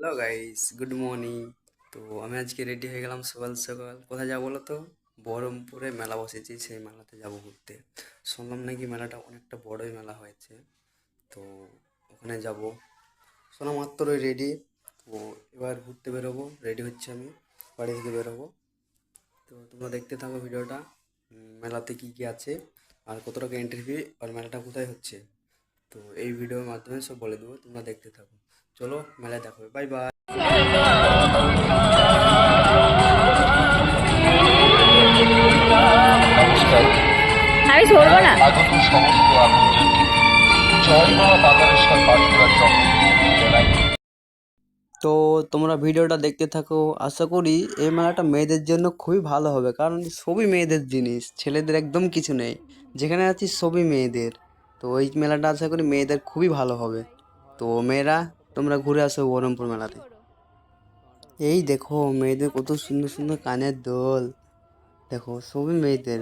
Hello guys, good morning. তো আমি আজকে রেডি হয়ে গেলাম সকাল সকাল। কোথায় যাবো বলো তো? বহরমপুরে মেলা বসেছি, সেই মেলাতে যাব ঘুরতে। শুনলাম নাকি মেলাটা অনেকটা বড়ই মেলা হয়েছে। তো ওখানে যাব। শোনা মাত্রই রেডি। তো এবার ঘুরতে বেরোবো, রেডি হচ্ছে আমি, বাড়ি থেকে বেরোবো। তো তোমরা দেখতে থাকো ভিডিওটা। মেলাতে কি কি আছে, আর কত টাকা এন্ট্রি ফি, আর মেলাটা কোথায় হচ্ছে। তো এই ভিডিওর মাধ্যমে সব বলে দেবো, তোমরা দেখতে থাকো। চলো মেলায় দেখা হবে, বাই বাই। নমস্কার। আমি ধরবো না। আগত সমস্ত আপনজনকে জয় মা তারকেশ্বর পাঠশালার জন্মদিন জানাই। তো তোমরা ভিডিওটা দেখতে থাকো। আশা করি এই মেলাটা মেয়েদের জন্য খুবই ভালো হবে, কারণ সবই মেয়েদের জিনিস, ছেলেদের একদম কিছু নেই। যেখানে আছি সবই মেয়েদের। তো এই মেলাটা আশা করি মেয়েদের খুবই ভালো হবে। তো মেয়েরা, তোমরা ঘুরে আসো বহরমপুর মেলাতে। এই দেখো মেয়েদের কত সুন্দর সুন্দর কানের দোল। দেখো সবই মেয়েদের।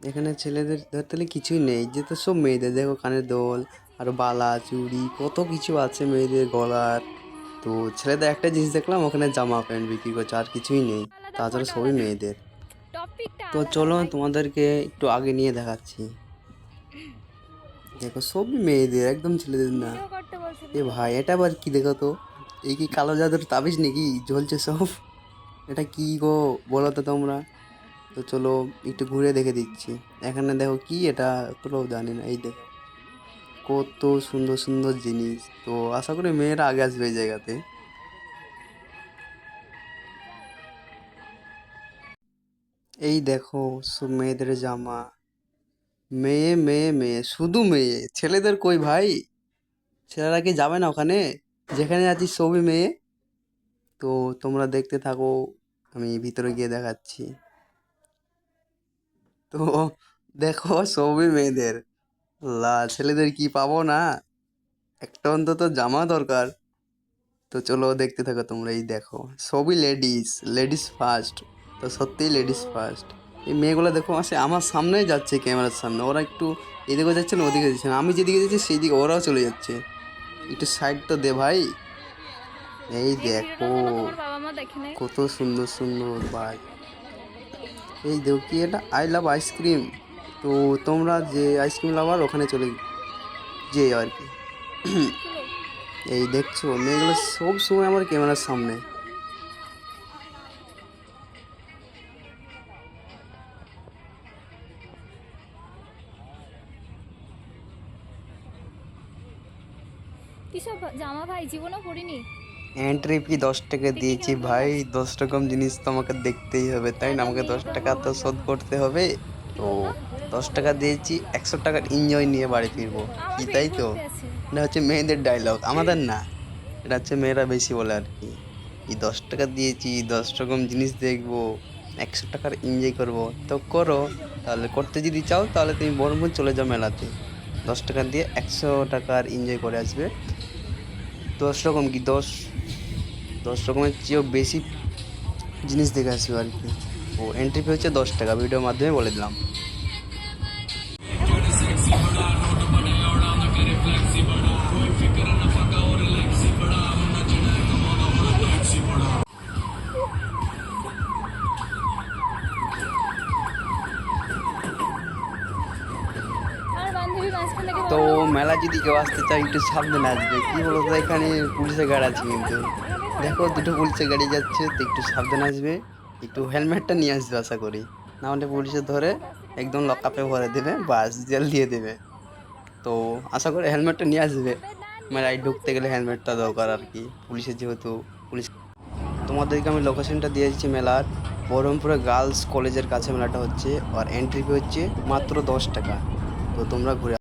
এখানে ছেলেদের ধরতে গেলে কিছুই নেই, যে তো সব মেয়েদের। দেখো কানের দোল, আর বালা চুড়ি কত কিছু আছে মেয়েদের গলার। তো ছেলেদের একটা জিনিস দেখলাম, ওখানে জামা প্যান্ট বিক্রি করছে, আর কিছুই নেই। আলাদা তাছাড়া ফটো সবই আলাদা মেয়েদের। টপিকটা তো আলাদা চলো ভাই। তোমাদেরকে একটু আগে নিয়ে দেখাচ্ছি। দেখো সবই মেয়েদের, একদম ছেলেদের না। ভিডিও করতে বলছিল। এ ভাই, এটা আবার কি দেখো তো? এই কি কালো জাদুর তাবিজ নাকি ঝুলছে সব? এটা কি গো, বলো তো তোমরা। তো চলো একটু ঘুরে দেখে দিচ্ছি। এখানে দেখো কি, এটা তোরাও জানি না। এই দেখো কত সুন্দর সুন্দর জিনিস। তো আশা করি মেয়েরা আগে আসবে এই জায়গাতে। এই দেখো সব মেয়েদের জামা। মেয়ে মেয়ে মেয়ে, শুধু মেয়ে, ছেলেদের কই ভাই? ছেলেরা কি যাবে না ওখানে? যেখানে আছি সবই মেয়ে। তো তোমরা দেখতে থাকো, আমি ভিতরে গিয়ে দেখাচ্ছি। তো দেখো সবই মেয়েদের। ছেলেদের কি পাবো না? একটা অন্তত জামা দরকার। তো চলো দেখতে থাকো তোমরা। এই দেখো সবই লেডিস, লেডিস ফার্স্ট। তো সত্যিই লেডিস ফার্স্ট। এই মেয়েগুলো দেখো আসে আমার সামনেই যাচ্ছে, ক্যামেরার সামনে। ওরা একটু এদিকে যাচ্ছে না, ওদিকে যাচ্ছে না। আমি যেদিকে যাচ্ছি সেই দিকে ওরাও চলে যাচ্ছে। একটু সাইড তো দে ভাই। এই এই ভিডিওটা দেখো যেন তোমার বাবা মা দেখে নেয়। কত সুন্দর সুন্দর ভাই। এই দেখো কি, এটা আই লাভ আইসক্রিম। তো তোমরা যে আইসক্রিম লাভার, ওখানে চলে যে আর কি। চলো। এই দেখছো মেয়েগুলো সব সময় আমার ক্যামেরার সামনে। কিসব জামা ভাই জীবনও পরিনি। এন্ট্রি ফি 10 টাকা দেখে দিয়েছি কেমন ভালো ভাই। লাগছে। 10 রকম জিনিস তো আমাকে দেখতেই হবে, তাই না? এত আমাকে মেয়ে 10 টাকা তো শোধ করতে হবে। কি তো বললো? 10 টাকা দিয়েছি, 100 টাকার এনজয় নিয়ে বাড়ি ফিরবো। আমার কি পেট তাই তো? ভর্তি আছে। এটা হচ্ছে মেয়েদের ডায়লগ, আমাদের না। এটা হচ্ছে মেয়েরা বেশি বলে আর কি। এই 10 টাকা দিয়েছি, 10 রকম জিনিস দেখবো, 100 টাকার এনজয় করবো। তো করো। তাহলে করতে যদি চাও তাহলে তুমি বরঞ্চ চলে যাও মেলাতে। 10 টাকা দিয়ে 100 টাকার এনজয় করে আসবে। 10 রকম কি, 10 রকমের চেয়েও বেশি জিনিস দেখে আসবে আর কি। ও এন্ট্রি ফি হচ্ছে 10 টাকা, ভিডিওর মাধ্যমে বলে দিলাম। আমার বান্ধবী মাঝখান থেকে তো বললো মেলা যদি কেউ আসতে চায় একটু সাবধানে আসবে, কি বলো তো, এখানে পুলিশের গাড়ি আছে কিন্তু। এখানে দেখো খারাপ দুটো পুলিশের গাড়ি যাচ্ছে, তো একটু সাবধানে আসবে। একটু হেলমেটটা নিয়ে আসবে আশা করি, না হলে পুলিশে ধরে একদম লকআপে ভরে দেবে, বাস জেল দিয়ে দেবে। তো আশা করি হেলমেটটা নিয়ে আসবে। মেলায় ঢুকতে গেলে হেলমেটটা দরকার আর কি, পুলিশের যেহেতু পুলিশ। তোমাদেরকে আমি লোকেশনটা দিয়ে দিচ্ছি মেলার। বহরমপুরে গার্লস কলেজের কাছে মেলাটা হচ্ছে, আর এন্ট্রি ফি হচ্ছে মাত্র 10 টাকা। তো তোমরা ঘুরে